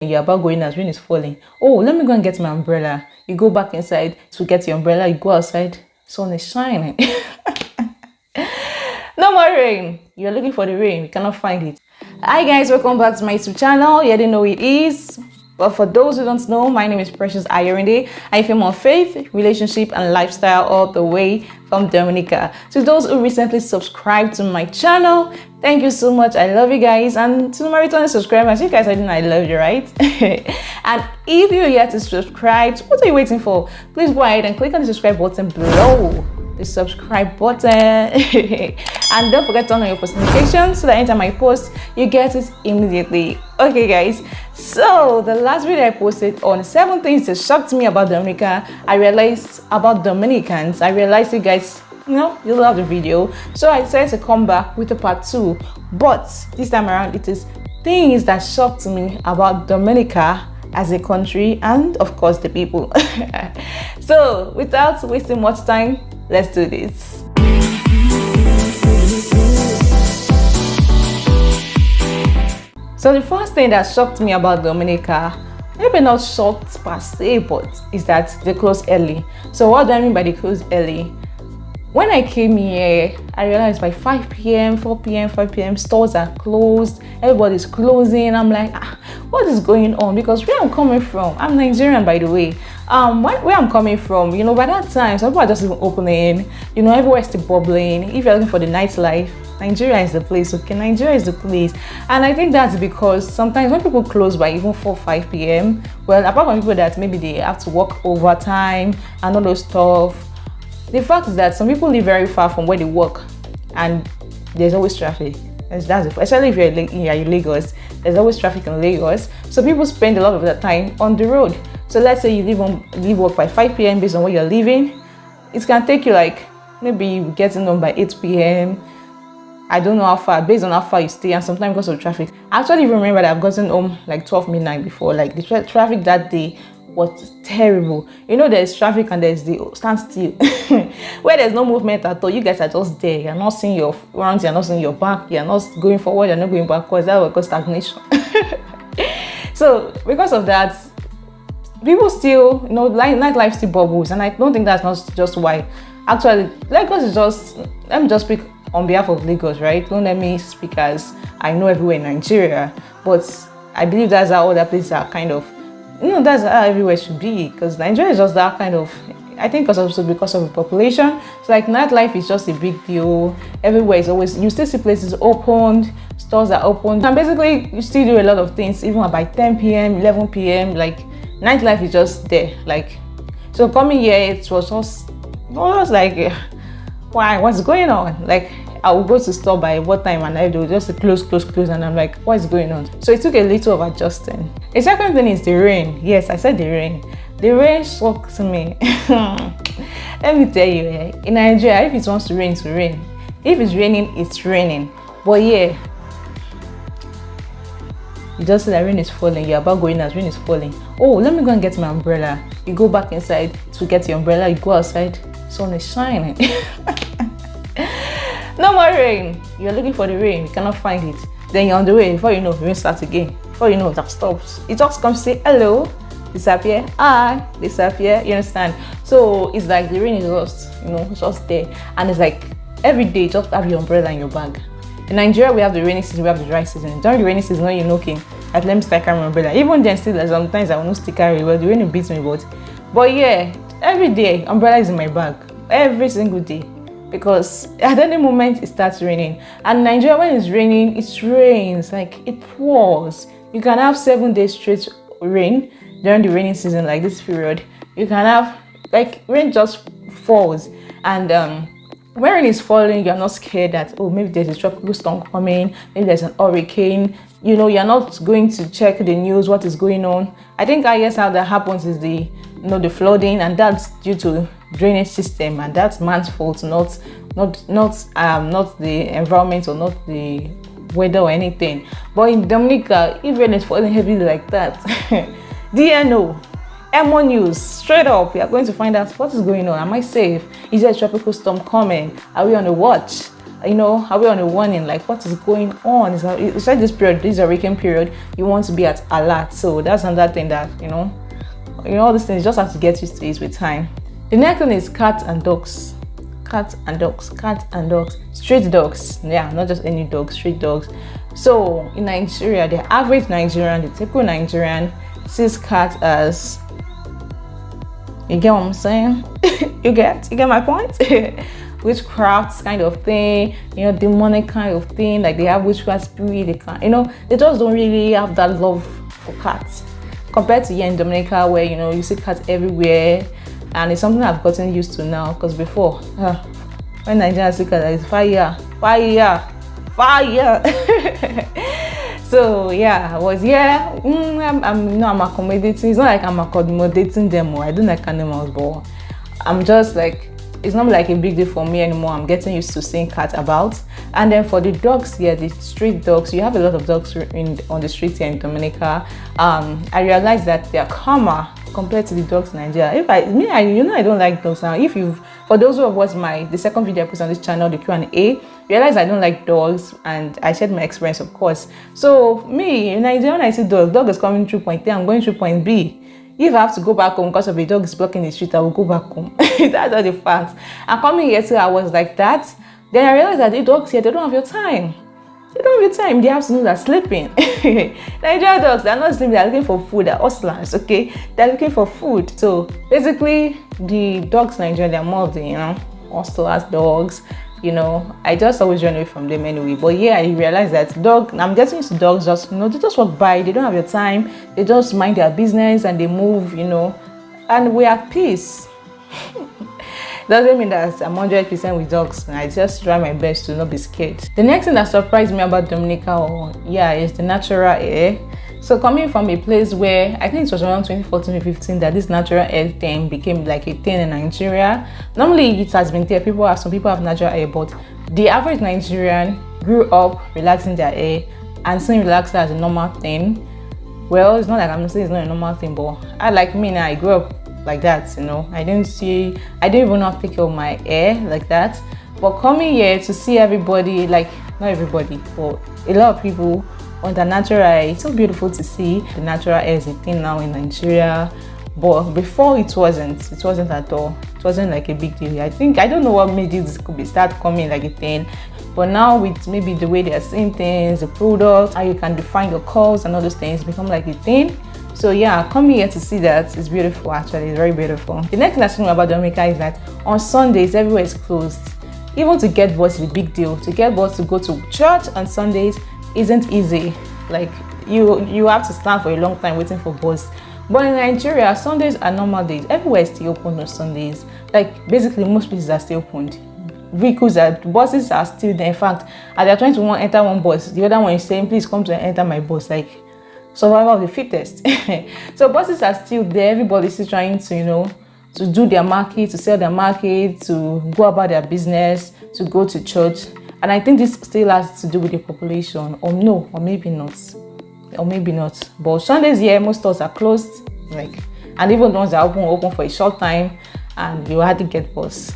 You're about going as rain is falling. Oh, let me go and get my umbrella. You go back inside to get your umbrella. You go outside, sun is shining. No more rain. You're looking for the rain. You cannot find it. Hi guys, welcome back to my YouTube channel. You didn't know it is. But for those who don't know, my name is Precious Ayorinde. I film on faith, relationship, and lifestyle all the way from Dominica. To those who recently subscribed to my channel, thank you so much. I love you guys. And to my returning subscribers, you guys already know I love you, right? And if you're yet to subscribe, what are you waiting for? Please go ahead and click on the subscribe button below. The subscribe button. And don't forget to turn on your post notifications so that anytime I post, you get it immediately. Okay guys, so the last video I posted on 7 things that shocked me about Dominica, I realized about Dominicans. I realized you guys, you love the video, so I decided to come back with a part 2. But this time around, it is things that shocked me about Dominica as a country and of course the people. So without wasting much time, let's do this. So the first thing that shocked me about Dominica, maybe not shocked per se, but is that they close early. So what do I mean by they close early? When I came here, I realized by 5 p.m., 4 p.m., 5 p.m. stores are closed, everybody's closing. I'm like, what is going on? Because where I'm coming from, I'm Nigerian by the way. Where I'm coming from, by that time, some people are just even opening, everywhere's still bubbling. If you're looking for the nightlife, Nigeria is the place, okay? Nigeria is the place. And I think that's because sometimes when people close by even 4, 5 p.m., well, apart from people that maybe they have to work overtime and all those stuff, the fact is that some people live very far from where they work and there's always traffic. Especially if you're in Lagos, there's always traffic in Lagos. So people spend a lot of their time on the road. So let's say you leave work by 5 p.m. based on where you're living. It can take you like maybe you getting home by 8 p.m. I don't know how far, based on how far you stay, and sometimes because of traffic. I actually even remember that I've gotten home like 12 midnight before. Like the traffic that day was terrible. There's traffic and there's the standstill where there's no movement at all. You guys are just there. You're not seeing your front, you're not seeing your back, you're not going forward, you're not going backwards. That will cause stagnation. So because of that, people still, nightlife still bubbles, and I don't think that's not just why. Actually, Lagos is just, let me just speak on behalf of Lagos, right? Don't let me speak as I know everywhere in Nigeria, but I believe that's how other places are kind of, that's how everywhere should be, because Nigeria is just that kind of, I think also because of the population. So like nightlife is just a big deal. Everywhere is always, you still see places opened, stores are open, and basically you still do a lot of things even by 10 p.m, 11 p.m, like nightlife is just there. Like, so coming here, it was just like, why, what's going on? Like, I will go to store by what time and I do just close, and I'm like, what is going on? So it took a little of adjusting. The second thing is the rain. Yes, I said the rain. The rain shocked me. Let me tell you, in Nigeria, if it wants to rain, to rain. If it's raining, it's raining. But yeah, you just see that rain is falling. You're about going as rain is falling. Oh, let me go and get my umbrella. You go back inside to get your umbrella. You go outside, sun is shining. No more rain. You're looking for the rain. You cannot find it. Then you're on the way. Before you know, rain starts again. Before you know, that stops. It just comes say hello, disappear, hi, disappear. You understand? So it's like the rain is just, it's just there. And it's like every day, just have your umbrella in your bag. In Nigeria, we have the rainy season, we have the dry season. During the rainy season, when you're knocking, like, let me still carry my umbrella. Even then, still, like, sometimes I will not still carry. Well, the rain beats me, but yeah, every day, umbrella is in my bag. Every single day. Because at any moment, it starts raining. And in Nigeria, when it's raining, it rains. Like, it pours. You can have 7 days straight rain during the rainy season, like this period. You can have, like, rain just falls. And when rain is falling, you're not scared that, oh, maybe there's a tropical storm coming, maybe there's an hurricane. You're not going to check the news, what is going on. I think I guess how that happens is the flooding, and that's due to drainage system, and that's man's fault, not the environment or not the weather or anything. But in Dominica, if rain is falling heavily like that, DNO, M1 News, straight up, we are going to find out what is going on. Am I safe? Is there a tropical storm coming? Are we on the watch? You know, are we on a warning? Like, what is going on? It's like this period, this is a hurricane period. You want to be at alert. So that's another thing that, you know, all these things, you just have to get used to it with time. The next one is cats and dogs. Cats and dogs. Street dogs. Yeah, not just any dogs, street dogs. So in Nigeria, the average Nigerian, the typical Nigerian, sees cats as, you get what I'm saying? you get my point? Witchcraft kind of thing, you know, demonic kind of thing. Like, they have witchcraft spirit. They can't, you know, they just don't really have that love for cats compared to here in Dominica, where, you know, you see cats everywhere. And it's something I've gotten used to now, because before, when Nigerians see cats, it's fire. So yeah, I was I'm accommodating. It's not like I'm accommodating them, or I don't like animals, but I'm just like, it's not like a big deal for me anymore. I'm getting used to seeing cats about. And then for the dogs here, the street dogs, you have a lot of dogs on the street here in Dominica. I realized that they are calmer compared to the dogs in Nigeria. I don't like dogs now. For those who have watched the second video I put on this channel, the Q&A, realize I don't like dogs, and I shared my experience, of course. So me in Nigeria, when I see dog is coming through point A, I'm going through point B. If I have to go back home because of a dog is blocking the street, I will go back home. That's all the facts. And coming here too, I was like that. Then I realized that the dogs here, they don't have your time. They don't have your time. They have to know they're sleeping. Nigerian dogs, they're not sleeping. They're looking for food. They're hustlers, okay? They're looking for food. So basically, the dogs in Nigeria, they're more of the, you know, hustlers dogs. You know, I just always run away from them anyway. But yeah, I realized that I'm getting used to dogs. Just, you know, they just walk by. They don't have your time. They just mind their business and they move, you know, and we're at peace. Doesn't mean that I'm 100% with dogs. I just try my best to not be scared. The next thing that surprised me about Dominica, is the natural air. So coming from a place where I think it was around 2014-2015 that this natural air thing became like a thing in Nigeria. Normally it has been there. Some people have natural air, but the average Nigerian grew up relaxing their air and seeing relaxing as a normal thing. Well, it's not like I'm saying it's not a normal thing, but I grew up like that, you know. I didn't even know how to take care of my hair like that. But coming here to see everybody, like, not everybody, but a lot of people on the natural air, it's so beautiful to see. The natural air is a thing now in Nigeria, but before it wasn't at all. It wasn't like a big deal. I don't know what made it start coming like a thing, but now with maybe the way they are seeing things, the products, how you can define your calls and all those things become like a thing. So yeah, coming here to see that is beautiful. Actually, it's very beautiful. The next thing that's known about Dominica is that on Sundays everywhere is closed. Even to get bus is a big deal. To get bus to go to church on Sundays isn't easy. Like, you have to stand for a long time waiting for bus. But in Nigeria, Sundays are normal days. Everywhere is still open on Sundays. Like, basically most places are still opened. Buses are still there. In fact, as they're trying to enter one bus, the other one is saying, please come to enter my bus. Like, survival of the fittest. So buses are still there. Everybody's still trying to, you know, to do their market, to sell their market, to go about their business, to go to church. And I think this still has to do with the population, or no, or maybe not. But Sundays here, most stores are closed, like, and even the ones that are open for a short time, and you hardly get bus.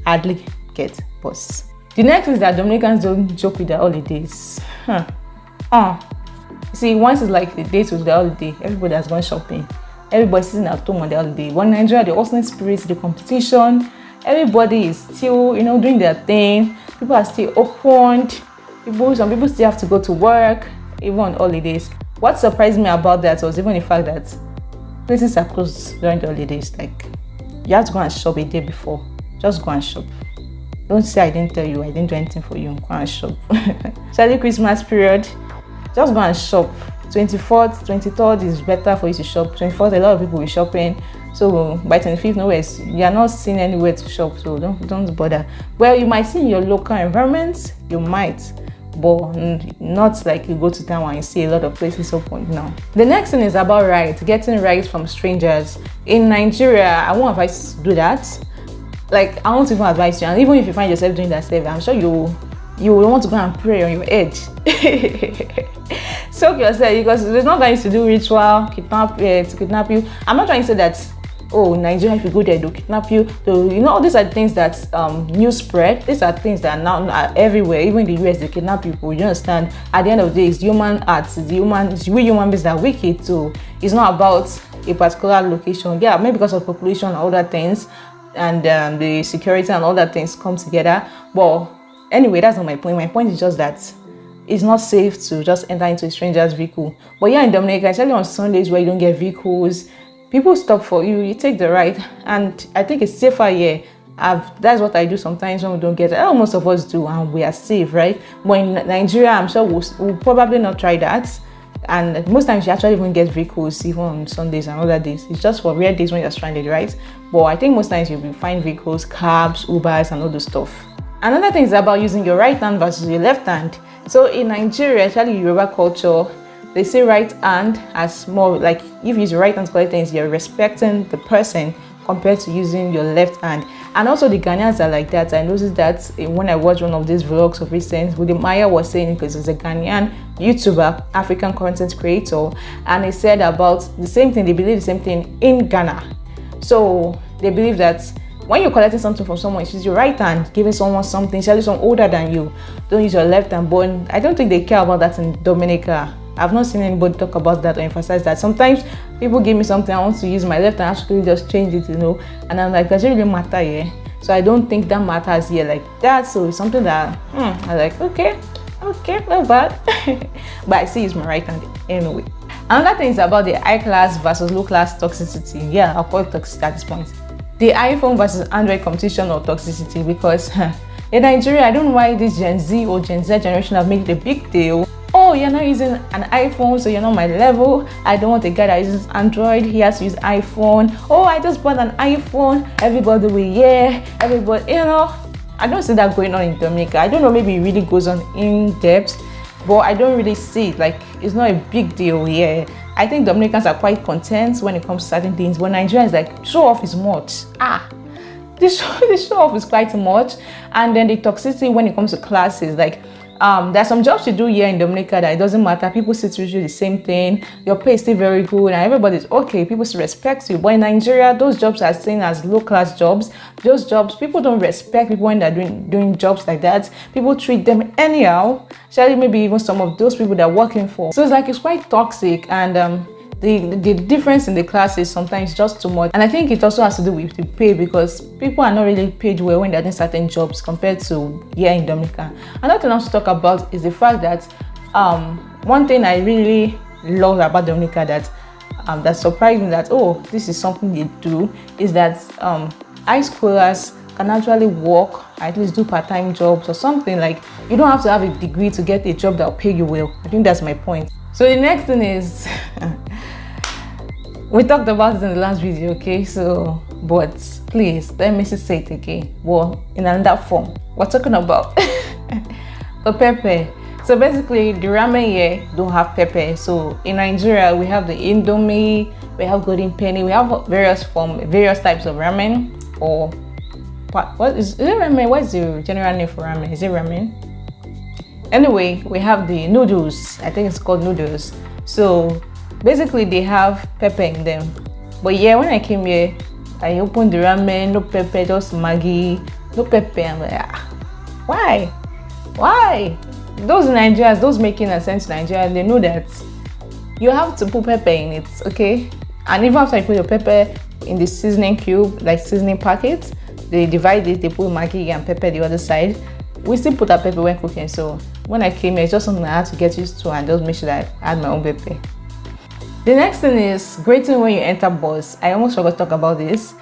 The next is that Dominicans don't joke with their holidays. See, once it's like the date with the holiday, everybody has gone shopping. Everybody's sitting at home on the holiday. One Nigeria, the hustling spirit, the competition, everybody is still, you know, doing their thing. People are still opened. Some people still have to go to work, even on holidays. What surprised me about that was even the fact that places are closed during the holidays. Like, you have to go and shop a day before. Just go and shop. Don't say I didn't tell you, I didn't do anything for you. Go and shop. Especially Christmas period, just go and shop. 24th, 23rd is better for you to shop. 24th, a lot of people will be shopping. So by 25th, you are not seeing anywhere to shop. So don't bother. Well, you might see in your local environment, you might, but not like you go to town and you see a lot of places open now. The next thing is about rights, getting rights from strangers. In Nigeria, I won't advise you to do that. Like, I won't even advise you, and even if you find yourself doing that stuff, I'm sure you will want to go and pray on your edge. Soak yourself, because there's not going to do ritual to kidnap you. I'm not trying to say that, oh, Nigeria, if you go there, they'll kidnap you. So, you know, these are things that news spread. These are things that now are everywhere. Even in the US, they kidnap people. You understand? At the end of the day, it's human arts. It's we human beings that are wicked. So it's not about a particular location. Yeah, maybe because of population and other things, and the security and other things come together. But anyway, that's not my point. My point is just that it's not safe to just enter into a stranger's vehicle. But yeah, in Dominica, especially on Sundays where you don't get vehicles, people stop for you, you take the ride, and I think it's safer here. That's what I do sometimes when we don't get it. Most of us do, and we are safe, right? But in Nigeria, I'm sure we'll probably not try that. And most times you actually even get vehicles even on Sundays and other days. It's just for rare days when you're stranded, right? But I think most times you'll find vehicles, cabs, Ubers, and all the stuff. Another thing is about using your right hand versus your left hand. So in Nigeria, especially Yoruba culture, they say right hand as more like if you use your right hand to collect things, you're respecting the person compared to using your left hand. And also the Ghanaians are like that. I noticed that when I watched one of these vlogs of recent, Woody Maya was saying, because it's a Ghanaian YouTuber, African content creator, and he said about the same thing, they believe the same thing in Ghana. So they believe that when you're collecting something from someone, use your right hand, giving someone something, especially someone older than you. Don't use your left hand. But I don't think they care about that in Dominica. I've not seen anybody talk about that or emphasize that. Sometimes people give me something, I want to use my left hand, actually just change it, you know. And I'm like, does it really matter here? So I don't think that matters here like that. So it's something that I'm like, okay, not bad. But I still use my right hand anyway. Another thing is about the high class versus low class toxicity. Yeah, I'll call it toxicity at this point. The iPhone versus Android competition or toxicity, because in Nigeria, I don't know why this Gen Z or Gen Z generation have made it a big deal. Oh, you're not using an iPhone, so you're not my level. I don't want a guy that uses Android, he has to use iPhone. Oh, I just bought an iPhone, everybody will, yeah, everybody, you know. I don't see that going on in Dominica. I don't know, maybe it really goes on in depth, but I don't really see it. Like, it's not a big deal here. I think Dominicans are quite content when it comes to certain things, but Nigerians like show off is much. The show off is quite much. And then the toxicity when it comes to classes, like there's some jobs you do here in Dominica that it doesn't matter. People still treat you the same thing. Your pay is still very good and everybody's okay. People still respect you. But in Nigeria, those jobs are seen as low class jobs. Those jobs, people don't respect people when they're doing jobs like that. People treat them anyhow. Actually, maybe even some of those people they're working for. So it's like it's quite toxic, and the difference in the classes sometimes just too much. And I think it also has to do with the pay, because people are not really paid well when they're doing certain jobs compared to here in Dominica. Another thing I want to talk about is the fact that one thing I really love about Dominica that surprised me that, oh, this is something they do, is that high schoolers can actually work, at least do part-time jobs or something. Like, you don't have to have a degree to get a job that will pay you well. I think that's my point. So the next thing is we talked about it in the last video, okay? So, but please let me just say it again. Well, in another form, we're talking about the pepper. So basically, the ramen here don't have pepper. So in Nigeria, we have the Indomie, we have Golden Penny, we have various types of ramen. Or what is it ramen? What's the general name for ramen? Is it ramen? Anyway, we have the noodles. I think it's called noodles. So basically they have pepper in them. But yeah, when I came here, I opened the ramen, no pepper, just Maggi, no pepper. I'm like, why? Those Nigerians, those making a sense Nigeria, they know that you have to put pepper in it, okay? And even after you put your pepper in the seasoning cube, like seasoning packet, they divide it, they put Maggi and pepper the other side. We still put our pepper when cooking. So when I came here, it's just something I had to get used to and just make sure that I add my own pepper. The next thing is grating when you enter bus. I almost forgot to talk about this.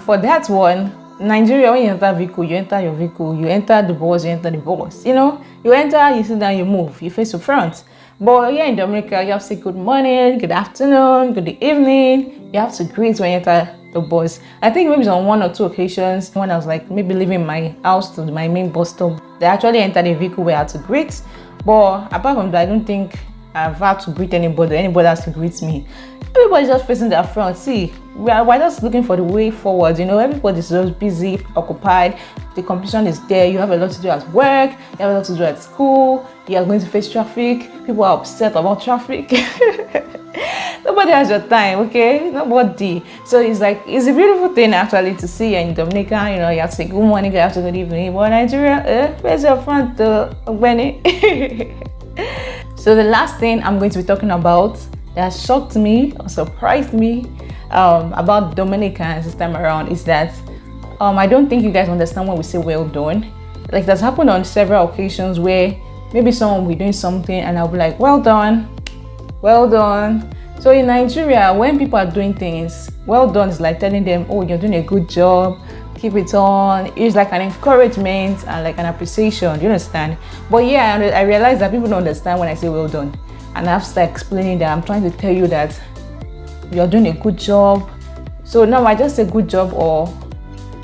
For that one, Nigeria, when you enter vehicle, you enter your vehicle, you enter the bus, you enter the bus. You know, you enter, you sit down, you move, you face the front. But here in Dominica, you have to say good morning, good afternoon, good evening. You have to greet when you enter the bus. I think maybe on one or two occasions when I was like maybe leaving my house to my main bus stop, they actually entered a vehicle where I had to greet. But apart from that, I don't think I've had to greet anybody has to greet me. Everybody's just facing their front. See, we're just looking for the way forward, you know. Everybody's just busy, occupied. The competition is there. You have a lot to do at work, you have a lot to do at school, you are going to face traffic. People are upset about traffic. Nobody has your time, okay? Nobody. So it's like, it's a beautiful thing actually to see in Dominica. You know, you have to say good morning, you have to say good evening. But Nigeria, where's your front, Benny? So the last thing I'm going to be talking about that shocked me or surprised me about Dominicans this time around is that I don't think you guys understand when we say well done. Like, that's happened on several occasions where maybe someone will be doing something and I'll be like, well done, well done. So in Nigeria, when people are doing things, well done is like telling them, oh, you're doing a good job, keep it on. It's like an encouragement and like an appreciation, do you understand? But yeah, I realize that people don't understand when I say well done. And I have to start explaining that I'm trying to tell you that you're doing a good job. So now I just say good job or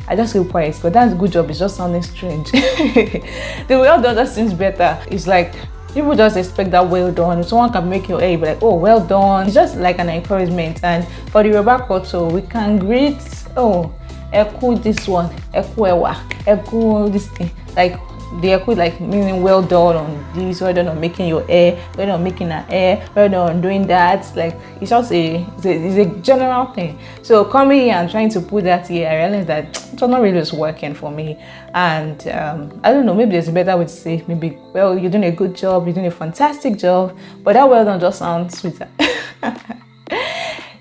I just feel quiet, but that's good job. It's just sounding strange. The well done just seems better. It's like people just expect that well done. Someone can make your hair, be like, oh, well done. It's just like an encouragement. And for the Yoruba culture, we can greet, oh, eku this one, eku ewa, eku this thing. Like the eku like meaning well done on this, well done on making your hair, well done on making her hair, well done on doing that. Like it's just it's a general thing. So coming here and trying to put that here, I realized that it was not really just working for me. And I don't know, maybe there's a better way to say, maybe, well, you're doing a good job, you're doing a fantastic job, but that well done just sounds sweeter.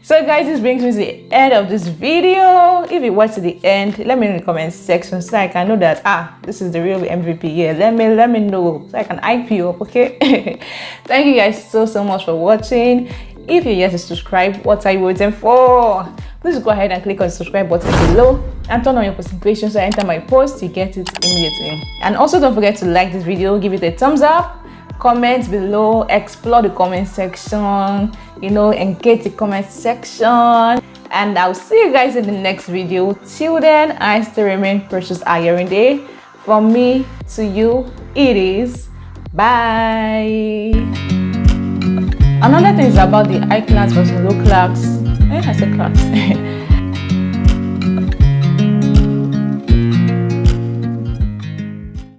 So guys, this brings me to the end of this video. If you watch to the end, let me know in the comment section so I can know that this is the real MVP here. Let me know so I can hype you up, okay? Thank you guys so much for watching. If you're yet to subscribe, what are you waiting for? Please go ahead and click on the subscribe button below and turn on your notifications so I enter my post, you get it immediately. And also don't forget to like this video, give it a thumbs up, comment below, explore the comment section, you know, engage the comment section, and I'll see you guys in the next video. Till then, I still remain Precious Ayorinde. From me to you, it is bye. Another thing is about the high class versus low class. I said class.